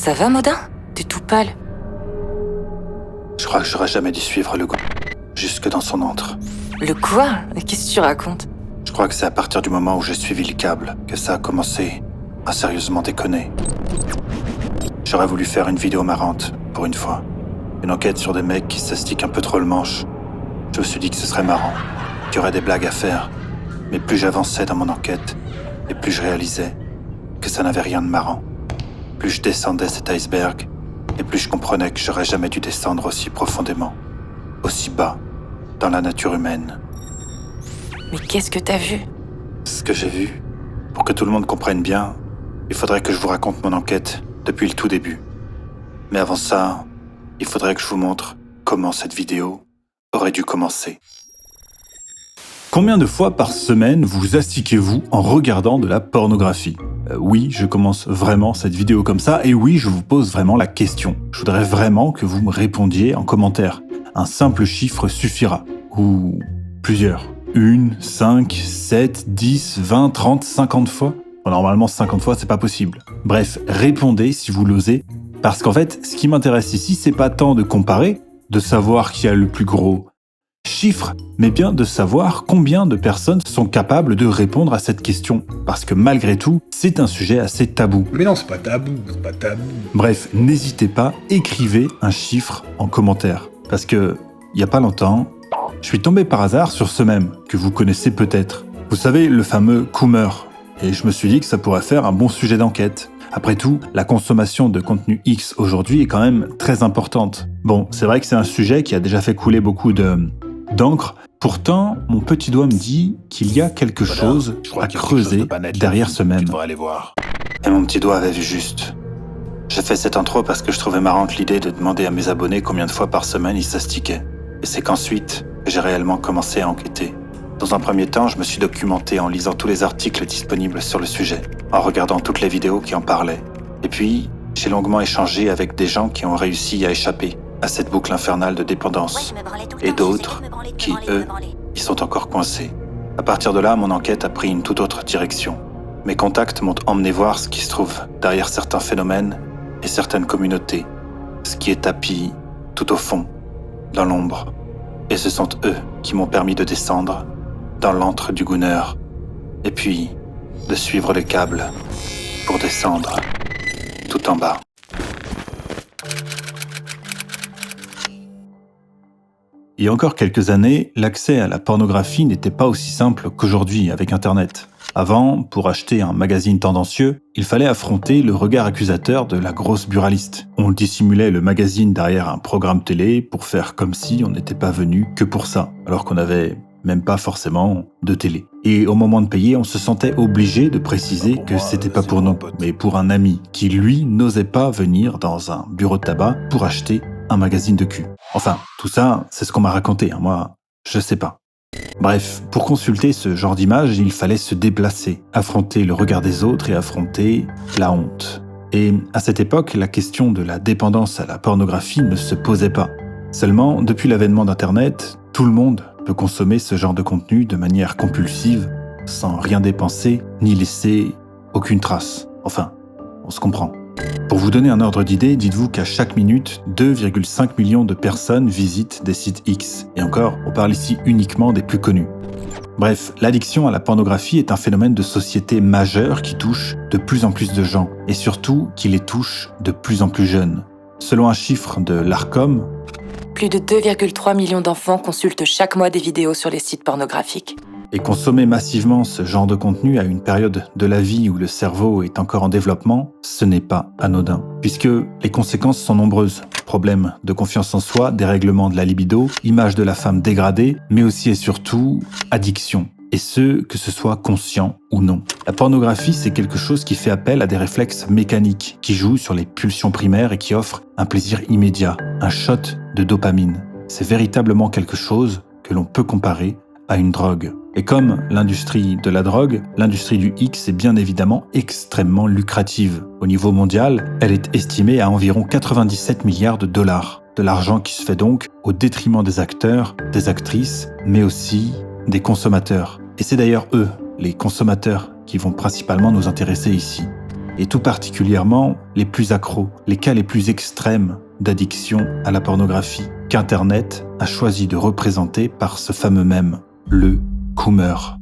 Ça va, Modin? T'es tout pâle. Je crois que j'aurais jamais dû suivre le goût jusque dans son antre. Le quoi? Qu'est-ce que tu racontes? Je crois que c'est à partir du moment où j'ai suivi le câble que ça a commencé à sérieusement déconner. J'aurais voulu faire une vidéo marrante, pour une fois. Une enquête sur des mecs qui s'astiquent un peu trop le manche. Je me suis dit que ce serait marrant, qu'il y aurait des blagues à faire. Mais plus j'avançais dans mon enquête, et plus je réalisais que ça n'avait rien de marrant. Plus je descendais cet iceberg, et plus je comprenais que j'aurais jamais dû descendre aussi profondément, aussi bas, dans la nature humaine. Mais qu'est-ce que t'as vu? Ce que j'ai vu, pour que tout le monde comprenne bien, il faudrait que je vous raconte mon enquête depuis le tout début. Mais avant ça, il faudrait que je vous montre comment cette vidéo aurait dû commencer. Combien de fois par semaine vous astiquez-vous en regardant de la pornographie ? Oui, je commence vraiment cette vidéo comme ça, et oui, je vous pose vraiment la question. Je voudrais vraiment que vous me répondiez en commentaire. Un simple chiffre suffira. Ou plusieurs. 1, 5, 7, 10, 20, 30, 50 fois ? Bon, normalement, 50 fois, c'est pas possible. Bref, répondez si vous l'osez, parce qu'en fait, ce qui m'intéresse ici, c'est pas tant de comparer, de savoir qui a le plus gros chiffre, mais bien de savoir combien de personnes sont capables de répondre à cette question. Parce que malgré tout, c'est un sujet assez tabou. Mais non, c'est pas tabou, c'est pas tabou. Bref, n'hésitez pas, écrivez un chiffre en commentaire. Parce que, il y a pas longtemps, je suis tombé par hasard sur ce mème, que vous connaissez peut-être. Vous savez, le fameux Coomer. Et je me suis dit que ça pourrait faire un bon sujet d'enquête. Après tout, la consommation de contenu X aujourd'hui est quand même très importante. Bon, c'est vrai que c'est un sujet qui a déjà fait couler beaucoup d'encre. Pourtant, mon petit doigt me dit qu'il y a quelque chose à creuser derrière ce mème. Aller voir. Et mon petit doigt avait vu juste. J'ai fait cette intro parce que je trouvais marrante l'idée de demander à mes abonnés combien de fois par semaine ils s'astiquaient. Et c'est qu'ensuite, j'ai réellement commencé à enquêter. Dans un premier temps, je me suis documenté en lisant tous les articles disponibles sur le sujet, en regardant toutes les vidéos qui en parlaient. Et puis, j'ai longuement échangé avec des gens qui ont réussi à échapper à cette boucle infernale de dépendance. Et d'autres qui, eux, y sont encore coincés. À partir de là, mon enquête a pris une toute autre direction. Mes contacts m'ont emmené voir ce qui se trouve derrière certains phénomènes et certaines communautés, ce qui est tapis tout au fond, dans l'ombre. Et ce sont eux qui m'ont permis de descendre dans l'antre du Gunner, et puis de suivre le câble pour descendre tout en bas. Il y a encore quelques années, l'accès à la pornographie n'était pas aussi simple qu'aujourd'hui avec Internet. Avant, pour acheter un magazine tendancieux, il fallait affronter le regard accusateur de la grosse buraliste. On dissimulait le magazine derrière un programme télé pour faire comme si on n'était pas venu que pour ça, alors qu'on n'avait même pas forcément de télé. Et au moment de payer, on se sentait obligé de préciser que c'était pas pour nous, mais pour un ami qui, lui, n'osait pas venir dans un bureau de tabac pour acheter un magazine de cul. Enfin, tout ça, c'est ce qu'on m'a raconté, moi, je sais pas. Bref, pour consulter ce genre d'image, il fallait se déplacer, affronter le regard des autres et affronter la honte. Et à cette époque, la question de la dépendance à la pornographie ne se posait pas. Seulement, depuis l'avènement d'Internet, tout le monde peut consommer ce genre de contenu de manière compulsive, sans rien dépenser, ni laisser aucune trace. Enfin, on se comprend. Pour vous donner un ordre d'idée, dites-vous qu'à chaque minute, 2,5 millions de personnes visitent des sites X. Et encore, on parle ici uniquement des plus connus. Bref, l'addiction à la pornographie est un phénomène de société majeur qui touche de plus en plus de gens, et surtout qui les touche de plus en plus jeunes. Selon un chiffre de l'ARCOM, Plus de 2,3 millions d'enfants consultent chaque mois des vidéos sur les sites pornographiques. et consommer massivement ce genre de contenu à une période de la vie où le cerveau est encore en développement, ce n'est pas anodin. Puisque les conséquences sont nombreuses. Problèmes de confiance en soi, dérèglement de la libido, image de la femme dégradée, mais aussi et surtout addiction. Et ce, que ce soit conscient ou non. La pornographie, c'est quelque chose qui fait appel à des réflexes mécaniques, qui jouent sur les pulsions primaires et qui offre un plaisir immédiat, un shot de dopamine. C'est véritablement quelque chose que l'on peut comparer à une drogue. Et comme l'industrie de la drogue, l'industrie du X est bien évidemment extrêmement lucrative. Au niveau mondial, elle est estimée à environ 97 milliards de dollars. De l'argent qui se fait donc au détriment des acteurs, des actrices, mais aussi des consommateurs. Et c'est d'ailleurs eux, les consommateurs, qui vont principalement nous intéresser ici. et tout particulièrement les plus accros, les cas les plus extrêmes d'addiction à la pornographie, qu'Internet a choisi de représenter par ce fameux mème, le coomer.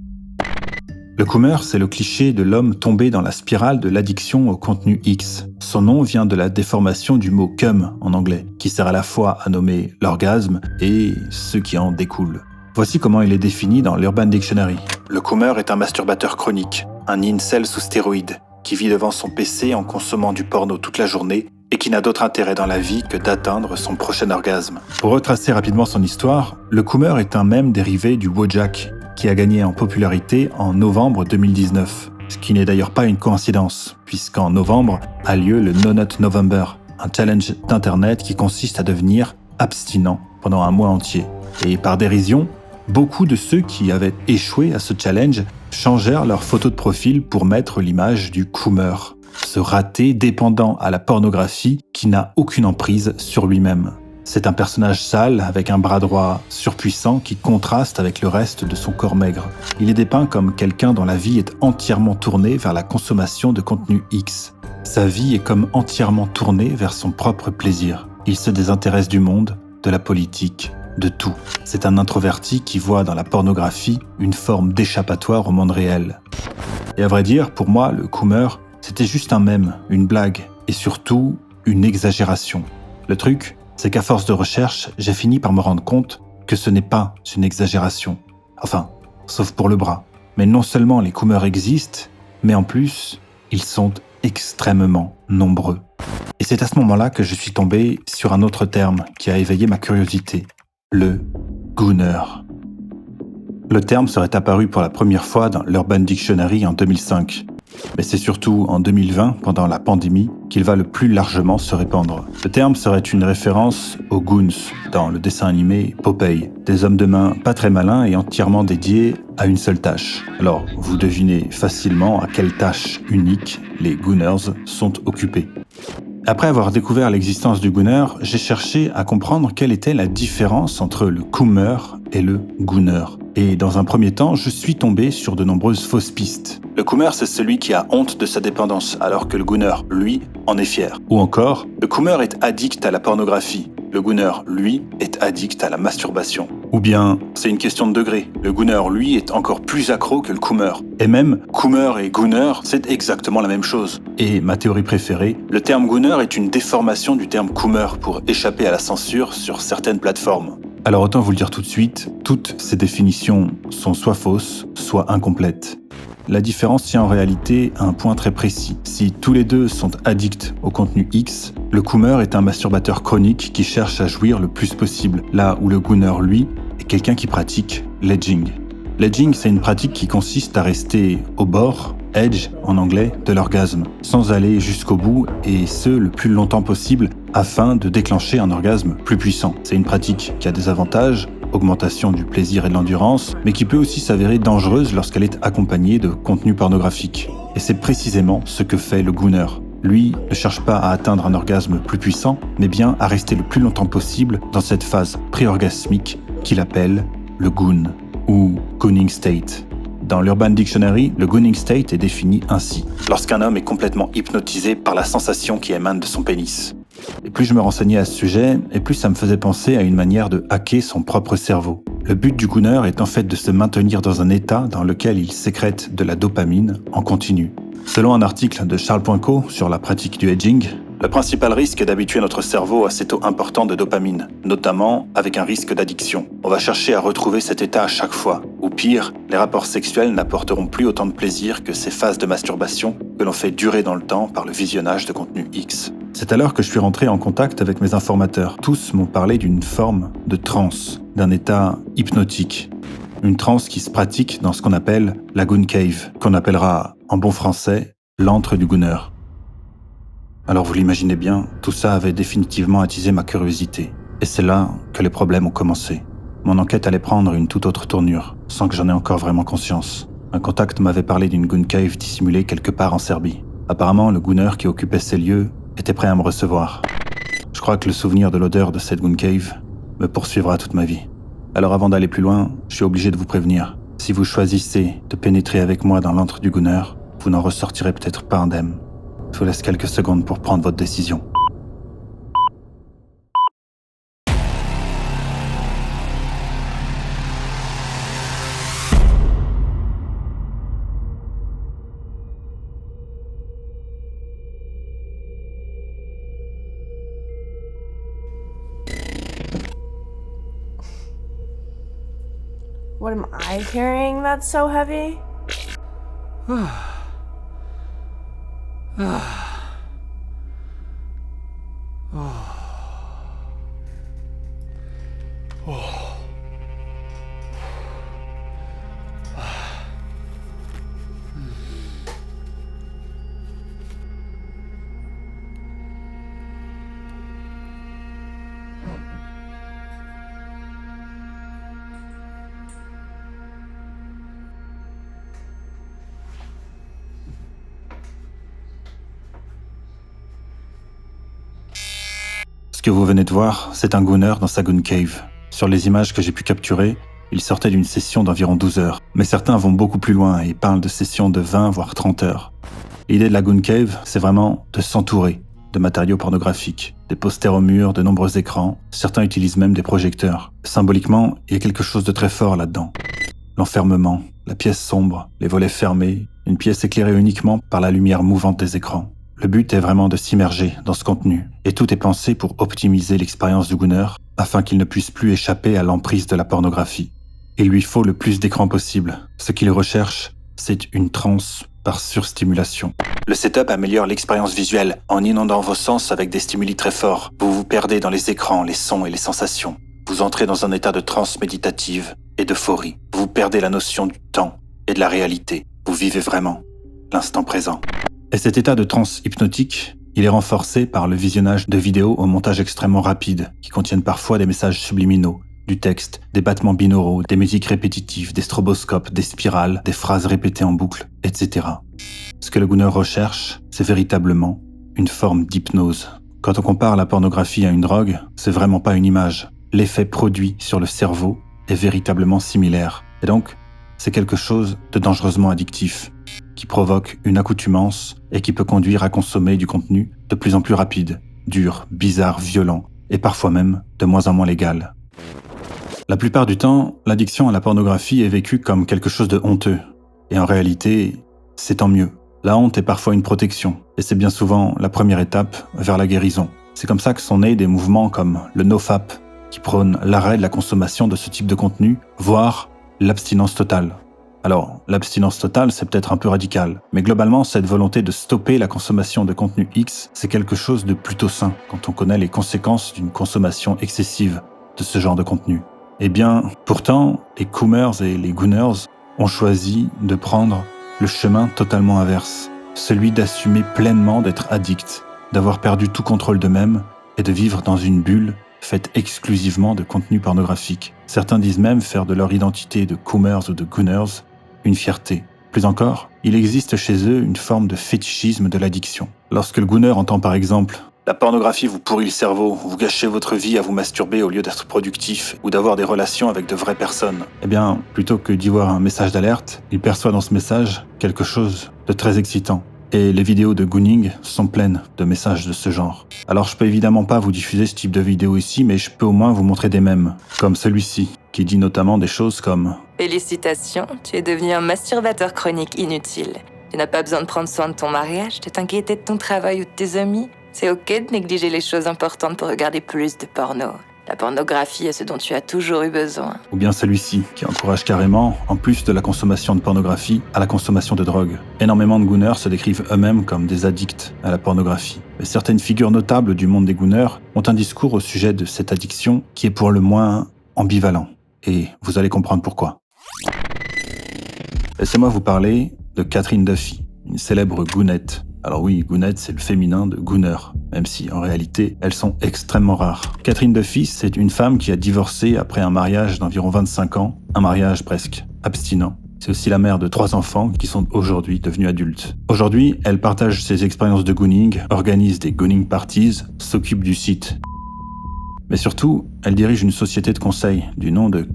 Le coomer, c'est le cliché de l'homme tombé dans la spirale de l'addiction au contenu X. Son nom vient de la déformation du mot cum en anglais, qui sert à la fois à nommer l'orgasme et ce qui en découle. Voici comment il est défini dans l'Urban Dictionary. Le coomer est un masturbateur chronique, un incel sous stéroïdes, qui vit devant son PC en consommant du porno toute la journée et qui n'a d'autre intérêt dans la vie que d'atteindre son prochain orgasme. Pour retracer rapidement son histoire, le coomer est un mème dérivé du Wojak, qui a gagné en popularité en novembre 2019. Ce qui n'est d'ailleurs pas une coïncidence, puisqu'en novembre a lieu le No Nut November, un challenge d'internet qui consiste à devenir abstinent pendant un mois entier. Et par dérision, beaucoup de ceux qui avaient échoué à ce challenge changèrent leur photo de profil pour mettre l'image du coomer, ce raté dépendant à la pornographie qui n'a aucune emprise sur lui-même. C'est un personnage sale avec un bras droit surpuissant qui contraste avec le reste de son corps maigre. Il est dépeint comme quelqu'un dont la vie est entièrement tournée vers la consommation de contenu X. Sa vie est comme entièrement tournée vers son propre plaisir. Il se désintéresse du monde, de la politique, de tout. C'est un introverti qui voit dans la pornographie une forme d'échappatoire au monde réel. Et à vrai dire, pour moi, le coomer, c'était juste un mème, une blague, et surtout, une exagération. Le truc, c'est qu'à force de recherche, j'ai fini par me rendre compte que ce n'est pas une exagération. Enfin, sauf pour le bras. Mais non seulement les coomers existent, mais en plus, ils sont extrêmement nombreux. Et c'est à ce moment-là que je suis tombé sur un autre terme qui a éveillé ma curiosité, le gooner. Le terme serait apparu pour la première fois dans l'Urban Dictionary en 2005. Mais c'est surtout en 2020, pendant la pandémie, qu'il va le plus largement se répandre. Le terme serait une référence aux goons dans le dessin animé Popeye, des hommes de main pas très malins et entièrement dédiés à une seule tâche. Alors, vous devinez facilement à quelle tâche unique les gooners sont occupés. Après avoir découvert l'existence du gooner, j'ai cherché à comprendre quelle était la différence entre le coomer et le gooner. Et dans un premier temps, je suis tombé sur de nombreuses fausses pistes. Le coomer, c'est celui qui a honte de sa dépendance, alors que le gooner, lui, en est fier. Ou encore, le coomer est addict à la pornographie. Le gooner, lui, est addict à la masturbation. Ou bien, c'est une question de degré. Le gooner, lui, est encore plus accro que le coomer. Et même, coomer et gooner, c'est exactement la même chose. Et ma théorie préférée, le terme gooner est une déformation du terme coomer pour échapper à la censure sur certaines plateformes. Alors autant vous le dire tout de suite, toutes ces définitions sont soit fausses, soit incomplètes. La différence tient en réalité à un point très précis. Si tous les deux sont addicts au contenu X, le coomer est un masturbateur chronique qui cherche à jouir le plus possible, là où le gooner, lui, est quelqu'un qui pratique l'edging. L'edging, c'est une pratique qui consiste à rester au bord, edge en anglais, de l'orgasme, sans aller jusqu'au bout et ce, le plus longtemps possible, afin de déclencher un orgasme plus puissant. C'est une pratique qui a des avantages, augmentation du plaisir et de l'endurance, mais qui peut aussi s'avérer dangereuse lorsqu'elle est accompagnée de contenu pornographique. Et c'est précisément ce que fait le gooner. Lui ne cherche pas à atteindre un orgasme plus puissant, mais bien à rester le plus longtemps possible dans cette phase pré-orgasmique qu'il appelle le goon, ou gooning state. Dans l'Urban Dictionary, le gooning state est défini ainsi. Lorsqu'un homme est complètement hypnotisé par la sensation qui émane de son pénis. Et plus je me renseignais à ce sujet, et plus ça me faisait penser à une manière de hacker son propre cerveau. Le but du gooner est en fait de se maintenir dans un état dans lequel il sécrète de la dopamine en continu. Selon un article de Charles.co sur la pratique du edging, le principal risque est d'habituer notre cerveau à ces taux importants de dopamine, notamment avec un risque d'addiction. On va chercher à retrouver cet état à chaque fois, ou pire, les rapports sexuels n'apporteront plus autant de plaisir que ces phases de masturbation que l'on fait durer dans le temps par le visionnage de contenu X. C'est alors que je suis rentré en contact avec mes informateurs. Tous m'ont parlé d'une forme de transe, d'un état hypnotique. Une transe qui se pratique dans ce qu'on appelle la goon cave, qu'on appellera en bon français l'antre du gooner. Alors vous l'imaginez bien, tout ça avait définitivement attisé ma curiosité. Et c'est là que les problèmes ont commencé. Mon enquête allait prendre une toute autre tournure, sans que j'en ai encore vraiment conscience. Un contact m'avait parlé d'une goon cave dissimulée quelque part en Serbie. Apparemment, le gooner qui occupait ces lieux était prêt à me recevoir. Je crois que le souvenir de l'odeur de cette goon cave me poursuivra toute ma vie. Alors avant d'aller plus loin, je suis obligé de vous prévenir. Si vous choisissez de pénétrer avec moi dans l'antre du gooner, vous n'en ressortirez peut-être pas indemne. Je vous laisse quelques secondes pour prendre votre décision. What am I carrying that's so heavy? Ce que vous venez de voir, c'est un Gunner dans sa Gun Cave. Sur les images que j'ai pu capturer, il sortait d'une session d'environ 12 heures. Mais certains vont beaucoup plus loin et parlent de sessions de 20 voire 30 heures. L'idée de la Gun Cave, c'est vraiment de s'entourer de matériaux pornographiques, des posters au mur, de nombreux écrans. Certains utilisent même des projecteurs. Symboliquement, il y a quelque chose de très fort là-dedans. L'enfermement, la pièce sombre, les volets fermés, une pièce éclairée uniquement par la lumière mouvante des écrans. Le but est vraiment de s'immerger dans ce contenu, et tout est pensé pour optimiser l'expérience du Gunner, afin qu'il ne puisse plus échapper à l'emprise de la pornographie. Il lui faut le plus d'écrans possible. Ce qu'il recherche, c'est une transe par surstimulation. Le setup améliore l'expérience visuelle en inondant vos sens avec des stimuli très forts. Vous vous perdez dans les écrans, les sons et les sensations. Vous entrez dans un état de transe méditative et d'euphorie. Vous perdez la notion du temps et de la réalité. Vous vivez vraiment l'instant présent. Et cet état de transe hypnotique, il est renforcé par le visionnage de vidéos au montage extrêmement rapide, qui contiennent parfois des messages subliminaux, du texte, des battements binauraux, des musiques répétitives, des stroboscopes, des spirales, des phrases répétées en boucle, etc. Ce que le Gunner recherche, c'est véritablement une forme d'hypnose. Quand on compare la pornographie à une drogue, c'est vraiment pas une image. L'effet produit sur le cerveau est véritablement similaire. Et donc, c'est quelque chose de dangereusement addictif, qui provoque une accoutumance et qui peut conduire à consommer du contenu de plus en plus rapide, dur, bizarre, violent et parfois même de moins en moins légal. La plupart du temps, l'addiction à la pornographie est vécue comme quelque chose de honteux. Et en réalité, c'est tant mieux. La honte est parfois une protection et c'est bien souvent la première étape vers la guérison. C'est comme ça que sont nés des mouvements comme le NoFap, qui prône l'arrêt de la consommation de ce type de contenu, voire l'abstinence totale. Alors, l'abstinence totale, c'est peut-être un peu radical, mais globalement, cette volonté de stopper la consommation de contenu X, c'est quelque chose de plutôt sain quand on connaît les conséquences d'une consommation excessive de ce genre de contenu. Eh bien, pourtant, les Coomers et les Gunners ont choisi de prendre le chemin totalement inverse, celui d'assumer pleinement d'être addicts, d'avoir perdu tout contrôle d'eux-mêmes et de vivre dans une bulle faite exclusivement de contenu pornographique. Certains disent même faire de leur identité de Coomers ou de Gunners une fierté. Plus encore, il existe chez eux une forme de fétichisme de l'addiction. Lorsque le Gunner entend par exemple « La pornographie vous pourrit le cerveau, vous gâchez votre vie à vous masturber au lieu d'être productif ou d'avoir des relations avec de vraies personnes », eh bien, plutôt que d'y voir un message d'alerte, il perçoit dans ce message quelque chose de très excitant. Et les vidéos de Gunning sont pleines de messages de ce genre. Alors je peux évidemment pas vous diffuser ce type de vidéo ici, mais je peux au moins vous montrer des mèmes, comme celui-ci, qui dit notamment des choses comme « Félicitations, tu es devenu un masturbateur chronique inutile. Tu n'as pas besoin de prendre soin de ton mariage, de t'inquiéter de ton travail ou de tes amis. C'est ok de négliger les choses importantes pour regarder plus de porno. La pornographie est ce dont tu as toujours eu besoin. » Ou bien celui-ci, qui encourage carrément, en plus de la consommation de pornographie, à la consommation de drogue. Énormément de Gunners se décrivent eux-mêmes comme des addicts à la pornographie. Mais certaines figures notables du monde des Gunners ont un discours au sujet de cette addiction qui est pour le moins ambivalent. Et vous allez comprendre pourquoi. Laissez-moi vous parler de Catherine Duffy, une célèbre gounette. Alors oui, gounette, c'est le féminin de Gunner, même si en réalité, elles sont extrêmement rares. Catherine Duffy, c'est une femme qui a divorcé après un mariage d'environ 25 ans, un mariage presque abstinent. C'est aussi la mère de 3 enfants qui sont aujourd'hui devenus adultes. Aujourd'hui, elle partage ses expériences de gooning, organise des gooning parties, s'occupe du site. Mais surtout, elle dirige une société de conseil du nom de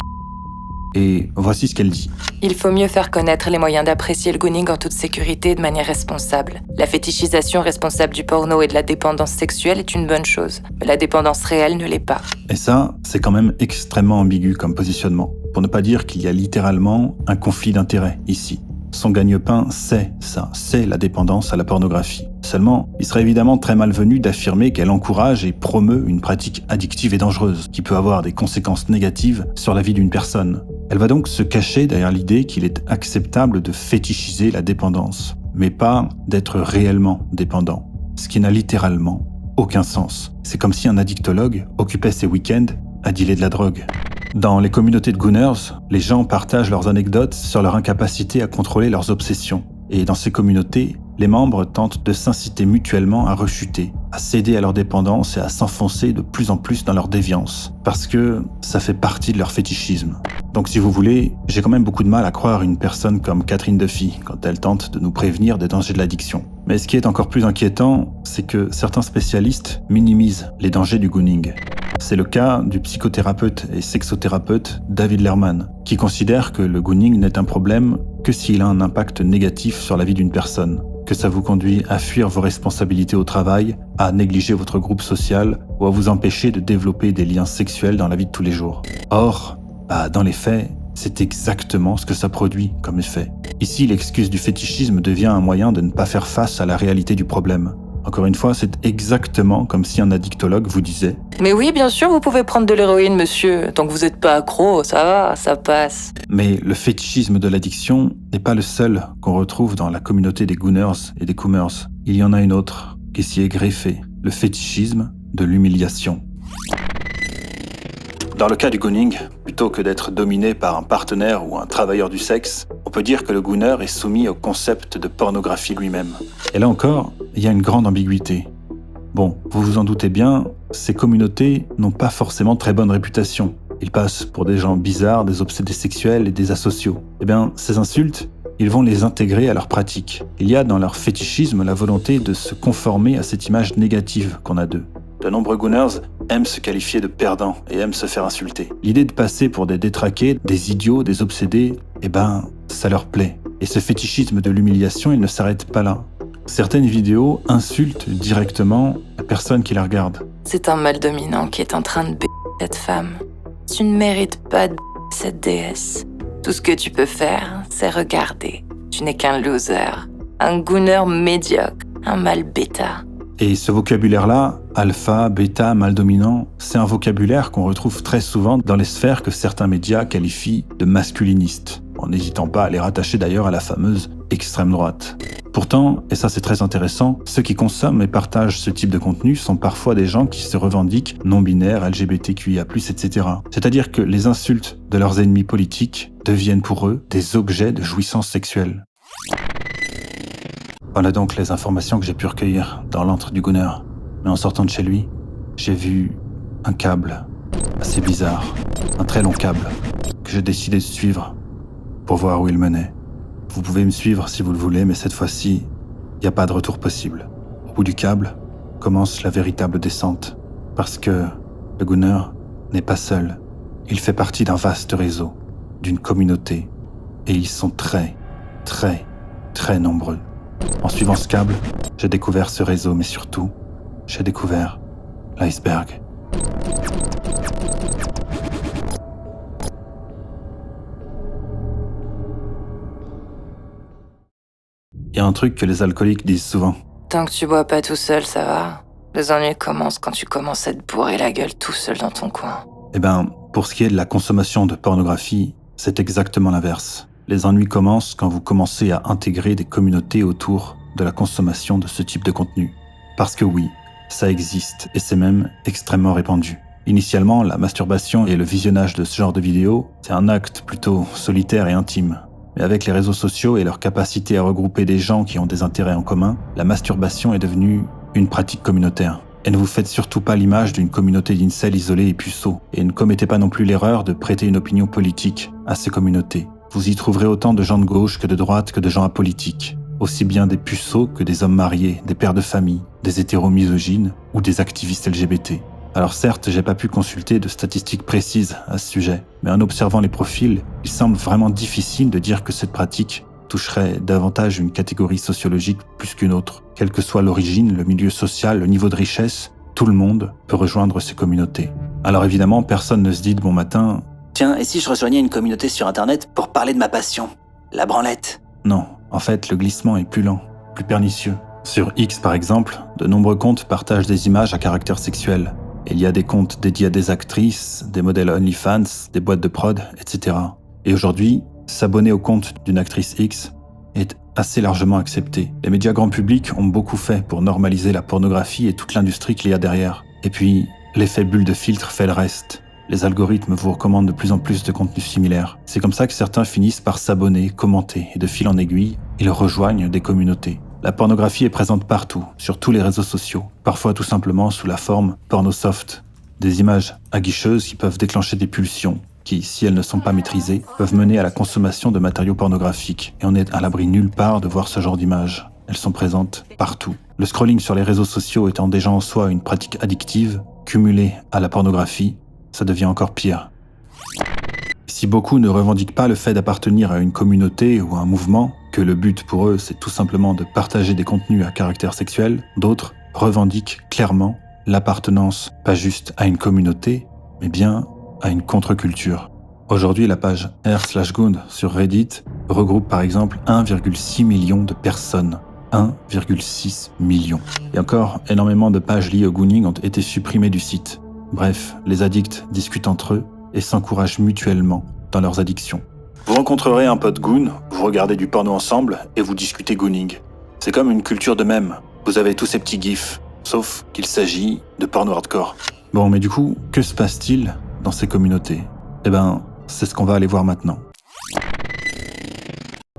Et voici ce qu'elle dit. Il faut mieux faire connaître les moyens d'apprécier le gooning en toute sécurité et de manière responsable. La fétichisation responsable du porno et de la dépendance sexuelle est une bonne chose, mais la dépendance réelle ne l'est pas. Et ça, c'est quand même extrêmement ambigu comme positionnement. Pour ne pas dire qu'il y a littéralement un conflit d'intérêts ici. Son gagne-pain, c'est ça, c'est la dépendance à la pornographie. Seulement, il serait évidemment très malvenu d'affirmer qu'elle encourage et promeut une pratique addictive et dangereuse, qui peut avoir des conséquences négatives sur la vie d'une personne. Elle va donc se cacher derrière l'idée qu'il est acceptable de fétichiser la dépendance, mais pas d'être réellement dépendant, ce qui n'a littéralement aucun sens. C'est comme si un addictologue occupait ses week-ends à dealer de la drogue. Dans les communautés de gooners, les gens partagent leurs anecdotes sur leur incapacité à contrôler leurs obsessions. Et dans ces communautés, les membres tentent de s'inciter mutuellement à rechuter, à céder à leur dépendance et à s'enfoncer de plus en plus dans leur déviance, parce que ça fait partie de leur fétichisme. Donc si vous voulez, j'ai quand même beaucoup de mal à croire une personne comme Catherine Duffy quand elle tente de nous prévenir des dangers de l'addiction. Mais ce qui est encore plus inquiétant, c'est que certains spécialistes minimisent les dangers du gooning. C'est le cas du psychothérapeute et sexothérapeute David Lerman, qui considère que le gooning n'est un problème que s'il a un impact négatif sur la vie d'une personne, que ça vous conduit à fuir vos responsabilités au travail, à négliger votre groupe social ou à vous empêcher de développer des liens sexuels dans la vie de tous les jours. Or, dans les faits, c'est exactement ce que ça produit comme effet. Ici, l'excuse du fétichisme devient un moyen de ne pas faire face à la réalité du problème. Encore une fois, c'est exactement comme si un addictologue vous disait « Mais oui, bien sûr, vous pouvez prendre de l'héroïne, monsieur. Tant que vous n'êtes pas accro, ça va, ça passe. » Mais le fétichisme de l'addiction n'est pas le seul qu'on retrouve dans la communauté des gooners et des coomers. Il y en a une autre qui s'y est greffée, le fétichisme de l'humiliation. Dans le cas du gooning, plutôt que d'être dominé par un partenaire ou un travailleur du sexe, on peut dire que le gooner est soumis au concept de pornographie lui-même. Et là encore, il y a une grande ambiguïté. Bon, vous vous en doutez bien, ces communautés n'ont pas forcément très bonne réputation. Ils passent pour des gens bizarres, des obsédés sexuels et des asociaux. Eh bien, ces insultes, ils vont les intégrer à leur pratique. Il y a dans leur fétichisme la volonté de se conformer à cette image négative qu'on a d'eux. De nombreux gooners aiment se qualifier de perdants et aiment se faire insulter. L'idée de passer pour des détraqués, des idiots, des obsédés, ça leur plaît. Et ce fétichisme de l'humiliation, il ne s'arrête pas là. Certaines vidéos insultent directement la personne qui la regarde. C'est un mâle dominant qui est en train de cette femme. Tu ne mérites pas de cette déesse. Tout ce que tu peux faire, c'est regarder. Tu n'es qu'un loser, un gooner médiocre, un mâle bêta. Et ce vocabulaire-là, alpha, bêta, mâle dominant, c'est un vocabulaire qu'on retrouve très souvent dans les sphères que certains médias qualifient de masculinistes, en n'hésitant pas à les rattacher d'ailleurs à la fameuse extrême droite. Pourtant, et ça c'est très intéressant, ceux qui consomment et partagent ce type de contenu sont parfois des gens qui se revendiquent non-binaires, LGBTQIA+, etc. C'est-à-dire que les insultes de leurs ennemis politiques deviennent pour eux des objets de jouissance sexuelle. Voilà donc les informations que j'ai pu recueillir dans l'antre du gooner. Mais en sortant de chez lui, j'ai vu un câble assez bizarre, un très long câble, que j'ai décidé de suivre pour voir où il menait. Vous pouvez me suivre si vous le voulez, mais cette fois-ci, il n'y a pas de retour possible. Au bout du câble commence la véritable descente, parce que le gooner n'est pas seul. Il fait partie d'un vaste réseau, d'une communauté, et ils sont très, très, très nombreux. En suivant ce câble, j'ai découvert ce réseau, mais surtout, j'ai découvert l'iceberg. Il y a un truc que les alcooliques disent souvent. Tant que tu bois pas tout seul, ça va. Les ennuis commencent quand tu commences à te bourrer la gueule tout seul dans ton coin. Pour ce qui est de la consommation de pornographie, c'est exactement l'inverse. Les ennuis commencent quand vous commencez à intégrer des communautés autour de la consommation de ce type de contenu. Parce que oui, ça existe et c'est même extrêmement répandu. Initialement, la masturbation et le visionnage de ce genre de vidéos, c'est un acte plutôt solitaire et intime. Mais avec les réseaux sociaux et leur capacité à regrouper des gens qui ont des intérêts en commun, la masturbation est devenue une pratique communautaire. Et ne vous faites surtout pas l'image d'une communauté d'incels isolés et puceaux. Et ne commettez pas non plus l'erreur de prêter une opinion politique à ces communautés. Vous y trouverez autant de gens de gauche que de droite que de gens apolitiques. Aussi bien des puceaux que des hommes mariés, des pères de famille, des hétéros misogynes ou des activistes LGBT. Alors certes, j'ai pas pu consulter de statistiques précises à ce sujet, mais en observant les profils, il semble vraiment difficile de dire que cette pratique toucherait davantage une catégorie sociologique plus qu'une autre. Quelle que soit l'origine, le milieu social, le niveau de richesse, tout le monde peut rejoindre ces communautés. Alors évidemment, personne ne se dit de bon matin « Tiens, et si je rejoignais une communauté sur Internet pour parler de ma passion, la branlette ?» Non, en fait, le glissement est plus lent, plus pernicieux. Sur X par exemple, de nombreux comptes partagent des images à caractère sexuel. Il y a des comptes dédiés à des actrices, des modèles OnlyFans, des boîtes de prod, etc. Et aujourd'hui, s'abonner au compte d'une actrice X est assez largement accepté. Les médias grand public ont beaucoup fait pour normaliser la pornographie et toute l'industrie qu'il y a derrière. Et puis, l'effet bulle de filtre fait le reste. Les algorithmes vous recommandent de plus en plus de contenus similaires. C'est comme ça que certains finissent par s'abonner, commenter, et de fil en aiguille, ils rejoignent des communautés. La pornographie est présente partout, sur tous les réseaux sociaux, parfois tout simplement sous la forme pornosoft. Des images aguicheuses qui peuvent déclencher des pulsions, qui, si elles ne sont pas maîtrisées, peuvent mener à la consommation de matériaux pornographiques. Et on n'est à l'abri nulle part de voir ce genre d'images. Elles sont présentes partout. Le scrolling sur les réseaux sociaux étant déjà en soi une pratique addictive, cumulée à la pornographie, ça devient encore pire. Si beaucoup ne revendiquent pas le fait d'appartenir à une communauté ou à un mouvement, que le but pour eux c'est tout simplement de partager des contenus à caractère sexuel, d'autres revendiquent clairement l'appartenance pas juste à une communauté, mais bien à une contre-culture. Aujourd'hui, la page r/goon sur Reddit regroupe par exemple 1,6 million de personnes. 1,6 million. Et encore, énormément de pages liées au gooning ont été supprimées du site. Bref, les addicts discutent entre eux et s'encouragent mutuellement dans leurs addictions. Vous rencontrerez un pote goon, vous regardez du porno ensemble et vous discutez gooning. C'est comme une culture de mème. Vous avez tous ces petits gifs, sauf qu'il s'agit de porno hardcore. Bon, mais du coup, que se passe-t-il dans ces communautés ? Eh ben, c'est ce qu'on va aller voir maintenant.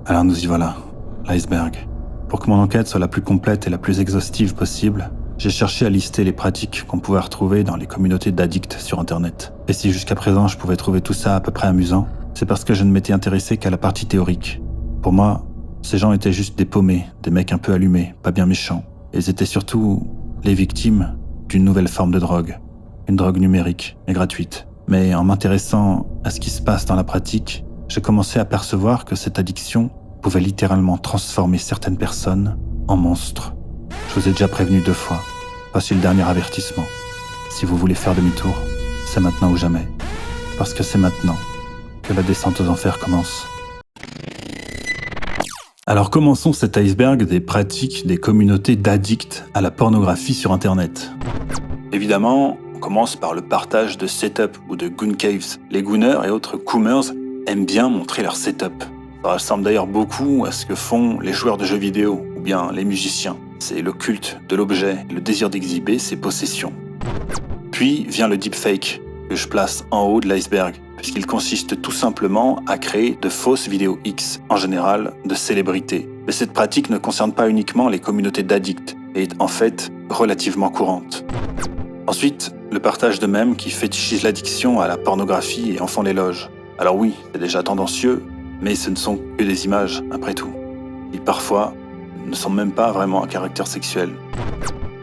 Alors nous y voilà, l'iceberg. Pour que mon enquête soit la plus complète et la plus exhaustive possible, j'ai cherché à lister les pratiques qu'on pouvait retrouver dans les communautés d'addicts sur Internet. Et si jusqu'à présent je pouvais trouver tout ça à peu près amusant, c'est parce que je ne m'étais intéressé qu'à la partie théorique. Pour moi, ces gens étaient juste des paumés, des mecs un peu allumés, pas bien méchants. Ils étaient surtout les victimes d'une nouvelle forme de drogue. Une drogue numérique et gratuite. Mais en m'intéressant à ce qui se passe dans la pratique, j'ai commencé à percevoir que cette addiction pouvait littéralement transformer certaines personnes en monstres. Je vous ai déjà prévenu 2 fois. Voici le dernier avertissement. Si vous voulez faire demi-tour, c'est maintenant ou jamais. Parce que c'est maintenant que la descente aux enfers commence. Alors commençons cet iceberg des pratiques des communautés d'addicts à la pornographie sur Internet. Évidemment, on commence par le partage de setup ou de goon caves. Les gooners et autres coomers aiment bien montrer leur setup. Ça ressemble d'ailleurs beaucoup à ce que font les joueurs de jeux vidéo ou bien les musiciens. C'est le culte de l'objet, le désir d'exhiber ses possessions. Puis vient le deepfake, que je place en haut de l'iceberg, puisqu'il consiste tout simplement à créer de fausses vidéos X, en général de célébrités. Mais cette pratique ne concerne pas uniquement les communautés d'addicts, et est en fait relativement courante. Ensuite, le partage de mèmes qui fétichise l'addiction à la pornographie et en font l'éloge. Alors oui, c'est déjà tendancieux, mais ce ne sont que des images, après tout. Et parfois, ne sont même pas vraiment à caractère sexuel.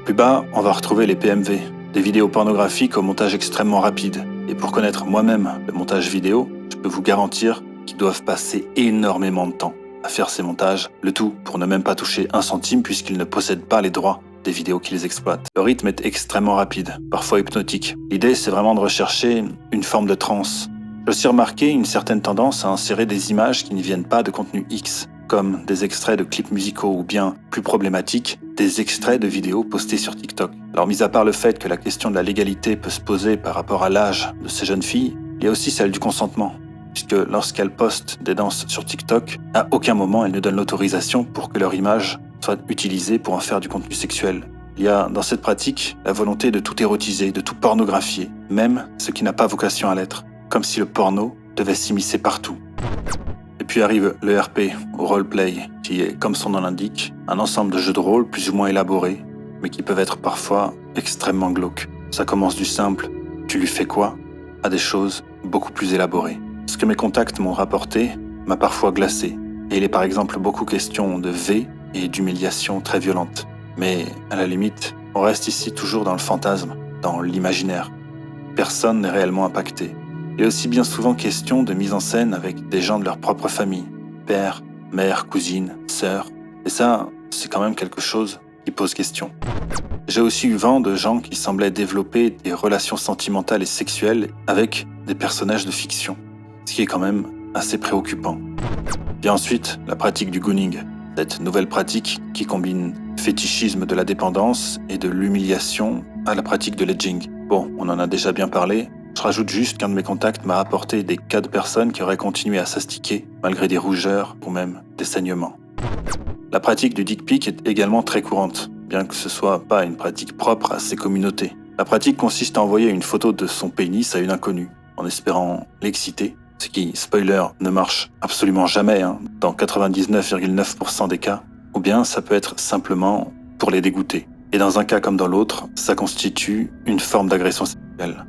Plus bas, on va retrouver les PMV, des vidéos pornographiques au montage extrêmement rapide. Et pour connaître moi-même le montage vidéo, je peux vous garantir qu'ils doivent passer énormément de temps à faire ces montages, le tout pour ne même pas toucher 1 centime puisqu'ils ne possèdent pas les droits des vidéos qu'ils exploitent. Le rythme est extrêmement rapide, parfois hypnotique. L'idée, c'est vraiment de rechercher une forme de transe. J'ai aussi remarqué une certaine tendance à insérer des images qui ne viennent pas de contenu X, comme des extraits de clips musicaux ou bien, plus problématique, des extraits de vidéos postées sur TikTok. Alors, mis à part le fait que la question de la légalité peut se poser par rapport à l'âge de ces jeunes filles, il y a aussi celle du consentement, puisque lorsqu'elles postent des danses sur TikTok, à aucun moment elles ne donnent l'autorisation pour que leur image soit utilisée pour en faire du contenu sexuel. Il y a dans cette pratique la volonté de tout érotiser, de tout pornographier, même ce qui n'a pas vocation à l'être, comme si le porno devait s'immiscer partout. Et puis arrive le RP, ou roleplay, qui est, comme son nom l'indique, un ensemble de jeux de rôle plus ou moins élaborés, mais qui peuvent être parfois extrêmement glauques. Ça commence du simple « tu lui fais quoi ?», à des choses beaucoup plus élaborées. Ce que mes contacts m'ont rapporté m'a parfois glacé, et il est par exemple beaucoup question de V et d'humiliation très violente. Mais à la limite, on reste ici toujours dans le fantasme, dans l'imaginaire. Personne n'est réellement impacté. Il est aussi bien souvent question de mise en scène avec des gens de leur propre famille, père, mère, cousine, sœur. Et ça, c'est quand même quelque chose qui pose question. J'ai aussi eu vent de gens qui semblaient développer des relations sentimentales et sexuelles avec des personnages de fiction, ce qui est quand même assez préoccupant. Vient ensuite la pratique du gooning, cette nouvelle pratique qui combine fétichisme de la dépendance et de l'humiliation à la pratique de l'edging. Bon, on en a déjà bien parlé, je rajoute juste qu'un de mes contacts m'a rapporté des cas de personnes qui auraient continué à s'astiquer malgré des rougeurs ou même des saignements. La pratique du dick pic est également très courante, bien que ce soit pas une pratique propre à ces communautés. La pratique consiste à envoyer une photo de son pénis à une inconnue, en espérant l'exciter, ce qui, spoiler, ne marche absolument jamais, dans 99,9% des cas, ou bien ça peut être simplement pour les dégoûter. Et dans un cas comme dans l'autre, ça constitue une forme d'agression sexuelle.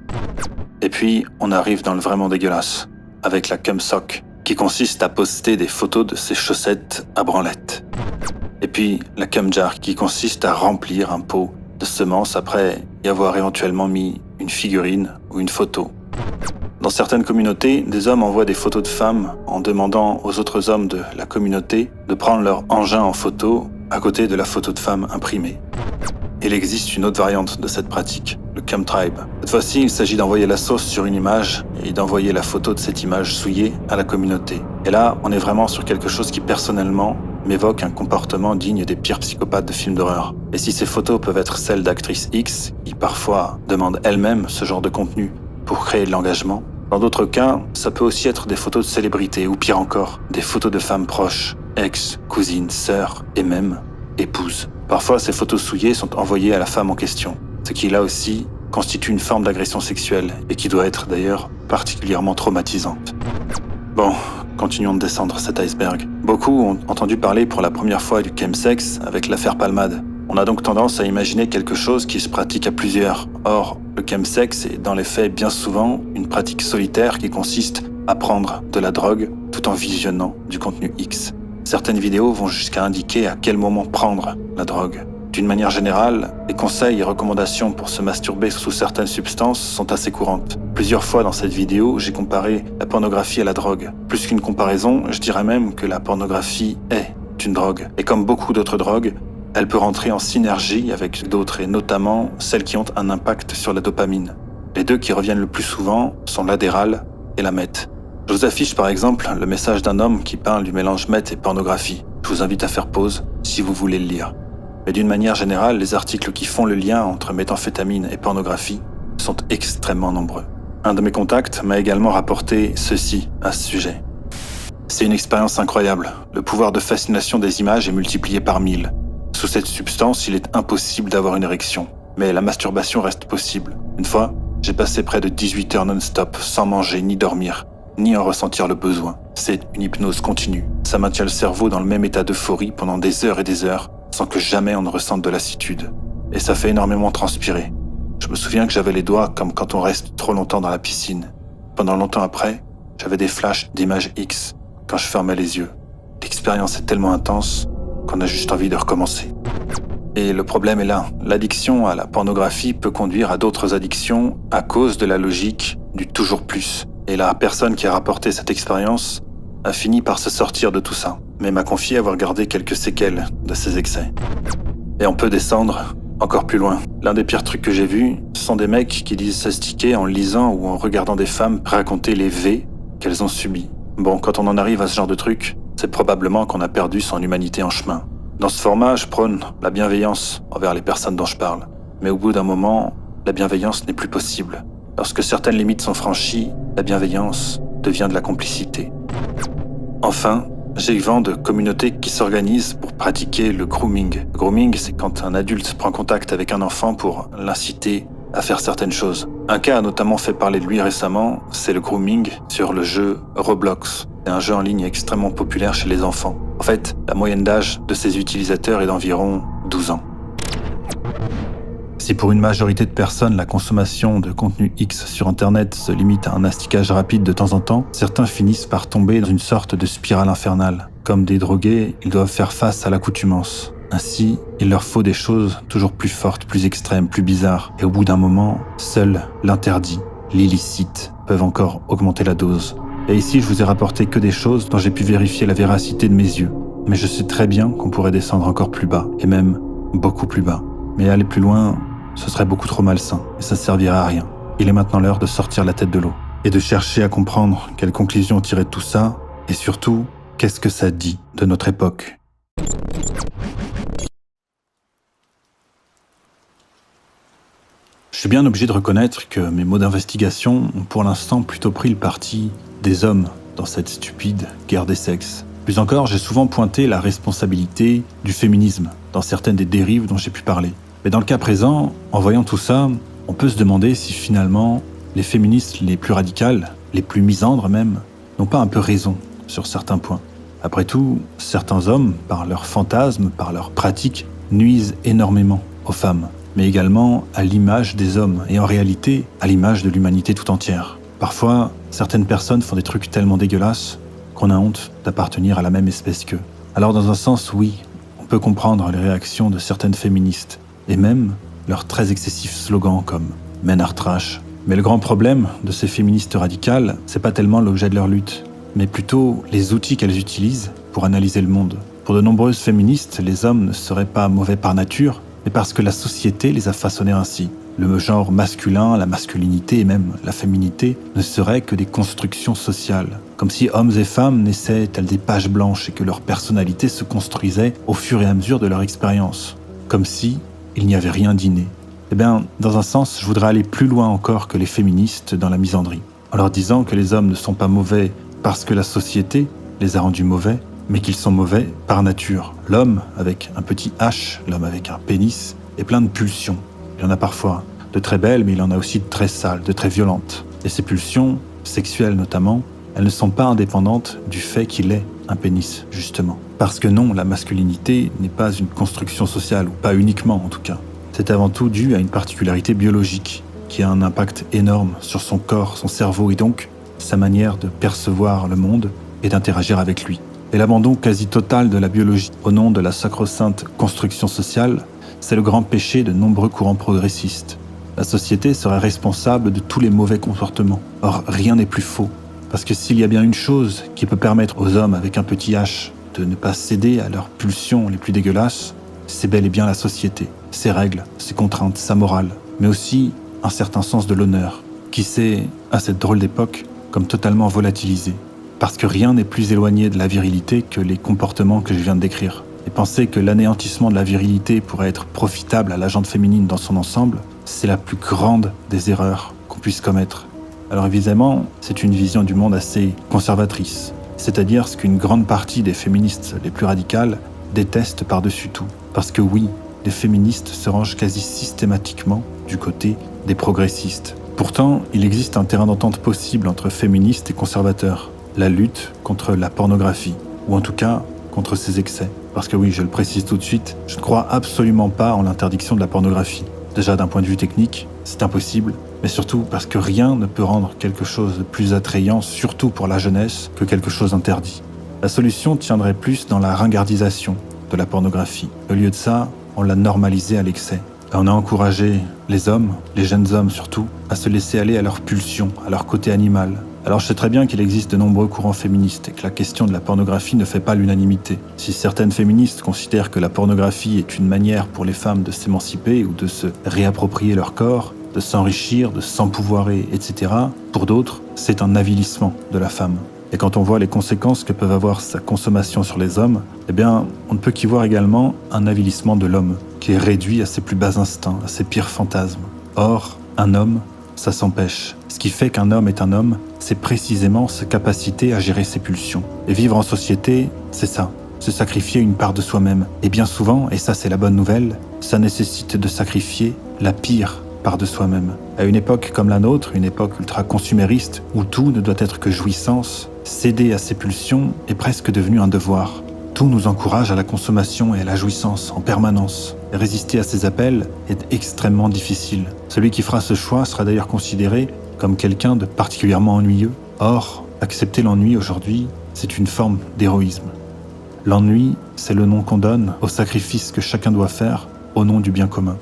Et puis, on arrive dans le vraiment dégueulasse, avec la cumsock, qui consiste à poster des photos de ses chaussettes à branlette. Et puis, la cumjar, qui consiste à remplir un pot de semences après y avoir éventuellement mis une figurine ou une photo. Dans certaines communautés, des hommes envoient des photos de femmes en demandant aux autres hommes de la communauté de prendre leur engin en photo à côté de la photo de femme imprimée. Il existe une autre variante de cette pratique, le cumtribe. Cette fois-ci, il s'agit d'envoyer la sauce sur une image et d'envoyer la photo de cette image souillée à la communauté. Et là, on est vraiment sur quelque chose qui, personnellement, m'évoque un comportement digne des pires psychopathes de films d'horreur. Et si ces photos peuvent être celles d'actrices X, qui parfois demandent elles-mêmes ce genre de contenu pour créer de l'engagement, dans d'autres cas, ça peut aussi être des photos de célébrités, ou pire encore, des photos de femmes proches, ex, cousines, sœurs, et même épouses. Parfois, ces photos souillées sont envoyées à la femme en question, ce qui là aussi constitue une forme d'agression sexuelle, et qui doit être d'ailleurs particulièrement traumatisante. Bon, continuons de descendre cet iceberg. Beaucoup ont entendu parler pour la première fois du chemsex avec l'affaire Palmade. On a donc tendance à imaginer quelque chose qui se pratique à plusieurs. Or, le chemsex est dans les faits bien souvent une pratique solitaire qui consiste à prendre de la drogue tout en visionnant du contenu X. Certaines vidéos vont jusqu'à indiquer à quel moment prendre la drogue. D'une manière générale, les conseils et recommandations pour se masturber sous certaines substances sont assez courantes. Plusieurs fois dans cette vidéo, j'ai comparé la pornographie à la drogue. Plus qu'une comparaison, je dirais même que la pornographie est une drogue. Et comme beaucoup d'autres drogues, elle peut rentrer en synergie avec d'autres, et notamment celles qui ont un impact sur la dopamine. Les deux qui reviennent le plus souvent sont l'adéral et la meth. Je vous affiche par exemple le message d'un homme qui parle du mélange meth et pornographie. Je vous invite à faire pause si vous voulez le lire. Mais d'une manière générale, les articles qui font le lien entre méthamphétamine et pornographie sont extrêmement nombreux. Un de mes contacts m'a également rapporté ceci à ce sujet. C'est une expérience incroyable. Le pouvoir de fascination des images est multiplié par 1000. Sous cette substance, il est impossible d'avoir une érection. Mais la masturbation reste possible. Une fois, j'ai passé près de 18 heures non-stop, sans manger ni dormir, ni en ressentir le besoin. C'est une hypnose continue. Ça maintient le cerveau dans le même état d'euphorie pendant des heures et des heures, sans que jamais on ne ressente de lassitude. Et ça fait énormément transpirer. Je me souviens que j'avais les doigts comme quand on reste trop longtemps dans la piscine. Pendant longtemps après, j'avais des flashs d'images X quand je fermais les yeux. L'expérience est tellement intense qu'on a juste envie de recommencer. Et le problème est là. L'addiction à la pornographie peut conduire à d'autres addictions à cause de la logique du toujours plus. Et la personne qui a rapporté cette expérience a fini par se sortir de tout ça, mais m'a confié avoir gardé quelques séquelles de ses excès. Et on peut descendre encore plus loin. L'un des pires trucs que j'ai vus, ce sont des mecs qui disent s'astiquer en lisant ou en regardant des femmes raconter les V qu'elles ont subis. Bon, quand on en arrive à ce genre de truc, c'est probablement qu'on a perdu son humanité en chemin. Dans ce format, je prône la bienveillance envers les personnes dont je parle. Mais au bout d'un moment, la bienveillance n'est plus possible. Lorsque certaines limites sont franchies, la bienveillance devient de la complicité. Enfin, j'ai eu vent de communautés qui s'organisent pour pratiquer le grooming. Le grooming, c'est quand un adulte prend contact avec un enfant pour l'inciter à faire certaines choses. Un cas a notamment fait parler de lui récemment, c'est le grooming sur le jeu Roblox. C'est un jeu en ligne extrêmement populaire chez les enfants. En fait, la moyenne d'âge de ses utilisateurs est d'environ 12 ans. Si pour une majorité de personnes, la consommation de contenu X sur Internet se limite à un astiquage rapide de temps en temps, certains finissent par tomber dans une sorte de spirale infernale. Comme des drogués, ils doivent faire face à l'accoutumance. Ainsi, il leur faut des choses toujours plus fortes, plus extrêmes, plus bizarres. Et au bout d'un moment, seul l'interdit, l'illicite, peuvent encore augmenter la dose. Et ici, je vous ai rapporté que des choses dont j'ai pu vérifier la véracité de mes yeux. Mais je sais très bien qu'on pourrait descendre encore plus bas, et même beaucoup plus bas. Mais aller plus loin, ce serait beaucoup trop malsain, et ça ne servirait à rien. Il est maintenant l'heure de sortir la tête de l'eau, et de chercher à comprendre quelles conclusions tirer de tout ça, et surtout, qu'est-ce que ça dit de notre époque. Je suis bien obligé de reconnaître que mes mots d'investigation ont pour l'instant plutôt pris le parti des hommes dans cette stupide guerre des sexes. Plus encore, j'ai souvent pointé la responsabilité du féminisme dans certaines des dérives dont j'ai pu parler. Mais dans le cas présent, en voyant tout ça, on peut se demander si finalement les féministes les plus radicales, les plus misandres même, n'ont pas un peu raison sur certains points. Après tout, certains hommes, par leurs fantasmes, par leurs pratiques, nuisent énormément aux femmes, mais également à l'image des hommes et en réalité à l'image de l'humanité tout entière. Parfois, certaines personnes font des trucs tellement dégueulasses qu'on a honte d'appartenir à la même espèce qu'eux. Alors dans un sens, oui, on peut comprendre les réactions de certaines féministes et même leurs très excessifs slogans comme « Men are trash ». Mais le grand problème de ces féministes radicales, c'est pas tellement l'objet de leur lutte, mais plutôt les outils qu'elles utilisent pour analyser le monde. Pour de nombreuses féministes, les hommes ne seraient pas mauvais par nature, mais parce que la société les a façonnés ainsi. Le genre masculin, la masculinité et même la féminité ne seraient que des constructions sociales, comme si hommes et femmes naissaient telles des pages blanches et que leur personnalité se construisait au fur et à mesure de leur expérience, comme si il n'y avait rien d'inné. Eh bien, dans un sens, je voudrais aller plus loin encore que les féministes dans la misandrie, en leur disant que les hommes ne sont pas mauvais parce que la société les a rendus mauvais, mais qu'ils sont mauvais par nature. L'homme avec un petit H, l'homme avec un pénis, est plein de pulsions. Il y en a parfois de très belles, mais il y en a aussi de très sales, de très violentes. Et ces pulsions, sexuelles notamment, elles ne sont pas indépendantes du fait qu'il ait un pénis, justement. Parce que non, la masculinité n'est pas une construction sociale, ou pas uniquement en tout cas. C'est avant tout dû à une particularité biologique, qui a un impact énorme sur son corps, son cerveau et donc sa manière de percevoir le monde et d'interagir avec lui. Et l'abandon quasi total de la biologie au nom de la sacro-sainte construction sociale, c'est le grand péché de nombreux courants progressistes. La société serait responsable de tous les mauvais comportements. Or, rien n'est plus faux. Parce que s'il y a bien une chose qui peut permettre aux hommes avec un petit H de ne pas céder à leurs pulsions les plus dégueulasses, c'est bel et bien la société, ses règles, ses contraintes, sa morale, mais aussi un certain sens de l'honneur, qui s'est, à cette drôle d'époque, comme totalement volatilisé. Parce que rien n'est plus éloigné de la virilité que les comportements que je viens de décrire. Et penser que l'anéantissement de la virilité pourrait être profitable à la gente féminine dans son ensemble, c'est la plus grande des erreurs qu'on puisse commettre. Alors évidemment, c'est une vision du monde assez conservatrice, c'est-à-dire ce qu'une grande partie des féministes les plus radicales détestent par-dessus tout. Parce que oui, les féministes se rangent quasi systématiquement du côté des progressistes. Pourtant, il existe un terrain d'entente possible entre féministes et conservateurs, la lutte contre la pornographie, ou en tout cas contre ses excès. Parce que oui, je le précise tout de suite, je ne crois absolument pas en l'interdiction de la pornographie. Déjà d'un point de vue technique, c'est impossible, mais surtout parce que rien ne peut rendre quelque chose de plus attrayant, surtout pour la jeunesse, que quelque chose d'interdit. La solution tiendrait plus dans la ringardisation de la pornographie. Au lieu de ça, on l'a normalisée à l'excès. Et on a encouragé les hommes, les jeunes hommes surtout, à se laisser aller à leur pulsion, à leur côté animal. Alors je sais très bien qu'il existe de nombreux courants féministes et que la question de la pornographie ne fait pas l'unanimité. Si certaines féministes considèrent que la pornographie est une manière pour les femmes de s'émanciper ou de se réapproprier leur corps, de s'enrichir, de s'empouvoirer, etc., pour d'autres, c'est un avilissement de la femme. Et quand on voit les conséquences que peuvent avoir sa consommation sur les hommes, eh bien, on ne peut qu'y voir également un avilissement de l'homme, qui est réduit à ses plus bas instincts, à ses pires fantasmes. Or, un homme, ça s'empêche. Ce qui fait qu'un homme est un homme, c'est précisément sa capacité à gérer ses pulsions. Et vivre en société, c'est ça, se sacrifier une part de soi-même. Et bien souvent, et ça c'est la bonne nouvelle, ça nécessite de sacrifier la pire part de soi-même. À une époque comme la nôtre, une époque ultra-consumériste, où tout ne doit être que jouissance, céder à ses pulsions est presque devenu un devoir. Tout nous encourage à la consommation et à la jouissance en permanence. Et résister à ces appels est extrêmement difficile. Celui qui fera ce choix sera d'ailleurs considéré comme quelqu'un de particulièrement ennuyeux. Or, accepter l'ennui aujourd'hui, c'est une forme d'héroïsme. L'ennui, c'est le nom qu'on donne au sacrifice que chacun doit faire au nom du bien commun.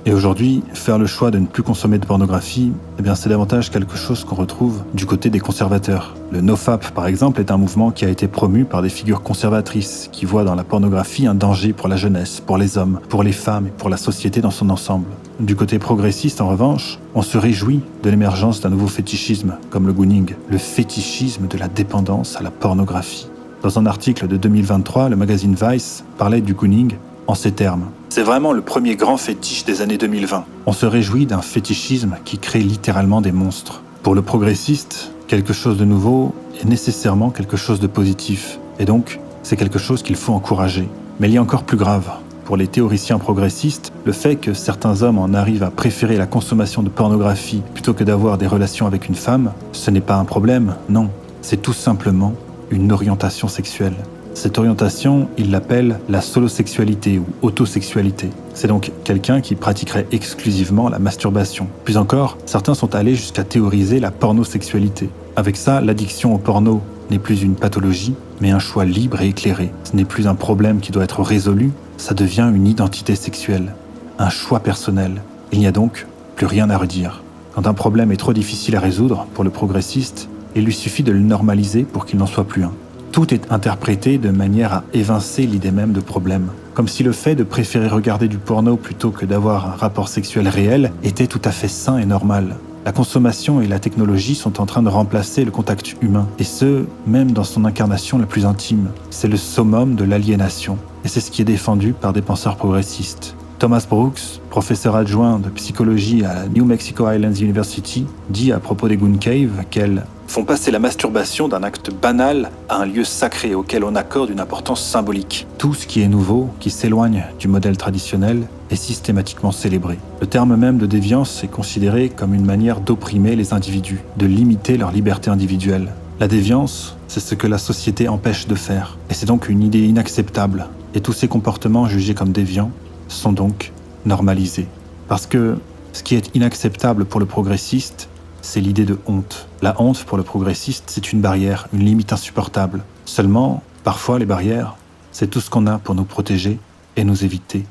Et aujourd'hui, faire le choix de ne plus consommer de pornographie, c'est davantage quelque chose qu'on retrouve du côté des conservateurs. Le NoFap, par exemple, est un mouvement qui a été promu par des figures conservatrices qui voient dans la pornographie un danger pour la jeunesse, pour les hommes, pour les femmes et pour la société dans son ensemble. Du côté progressiste, en revanche, on se réjouit de l'émergence d'un nouveau fétichisme, comme le gooning, le fétichisme de la dépendance à la pornographie. Dans un article de 2023, le magazine Vice parlait du gooning en ces termes. C'est vraiment le premier grand fétiche des années 2020. On se réjouit d'un fétichisme qui crée littéralement des monstres. Pour le progressiste, quelque chose de nouveau est nécessairement quelque chose de positif. Et donc, c'est quelque chose qu'il faut encourager. Mais il y a encore plus grave. Pour les théoriciens progressistes, le fait que certains hommes en arrivent à préférer la consommation de pornographie plutôt que d'avoir des relations avec une femme, ce n'est pas un problème, non. C'est tout simplement une orientation sexuelle. Cette orientation, ils l'appellent la solosexualité ou autosexualité. C'est donc quelqu'un qui pratiquerait exclusivement la masturbation. Plus encore, certains sont allés jusqu'à théoriser la pornosexualité. Avec ça, l'addiction au porno n'est plus une pathologie, mais un choix libre et éclairé. Ce n'est plus un problème qui doit être résolu, ça devient une identité sexuelle, un choix personnel. Il n'y a donc plus rien à redire. Quand un problème est trop difficile à résoudre pour le progressiste, il lui suffit de le normaliser pour qu'il n'en soit plus un. Tout est interprété de manière à évincer l'idée même de problème. Comme si le fait de préférer regarder du porno plutôt que d'avoir un rapport sexuel réel était tout à fait sain et normal. La consommation et la technologie sont en train de remplacer le contact humain, et ce, même dans son incarnation la plus intime. C'est le summum de l'aliénation, et c'est ce qui est défendu par des penseurs progressistes. Thomas Brooks, professeur adjoint de psychologie à la New Mexico Islands University, dit à propos des Goon Cave qu'elles font passer la masturbation d'un acte banal à un lieu sacré auquel on accorde une importance symbolique. Tout ce qui est nouveau, qui s'éloigne du modèle traditionnel, est systématiquement célébré. Le terme même de déviance est considéré comme une manière d'opprimer les individus, de limiter leur liberté individuelle. La déviance, c'est ce que la société empêche de faire, et c'est donc une idée inacceptable. Et tous ces comportements jugés comme déviants sont donc normalisés. Parce que ce qui est inacceptable pour le progressiste, c'est l'idée de honte. La honte pour le progressiste, c'est une barrière, une limite insupportable. Seulement, parfois les barrières, c'est tout ce qu'on a pour nous protéger et nous éviter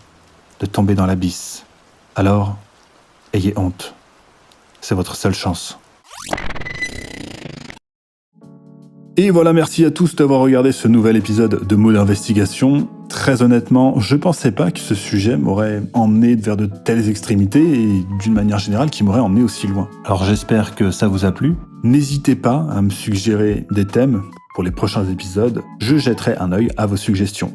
de tomber dans l'abysse. Alors, ayez honte. C'est votre seule chance. Et voilà, merci à tous d'avoir regardé ce nouvel épisode de Mots d'investigation. Très honnêtement, je pensais pas que ce sujet m'aurait emmené vers de telles extrémités et d'une manière générale qui m'aurait emmené aussi loin. Alors j'espère que ça vous a plu. N'hésitez pas à me suggérer des thèmes pour les prochains épisodes. Je jetterai un œil à vos suggestions.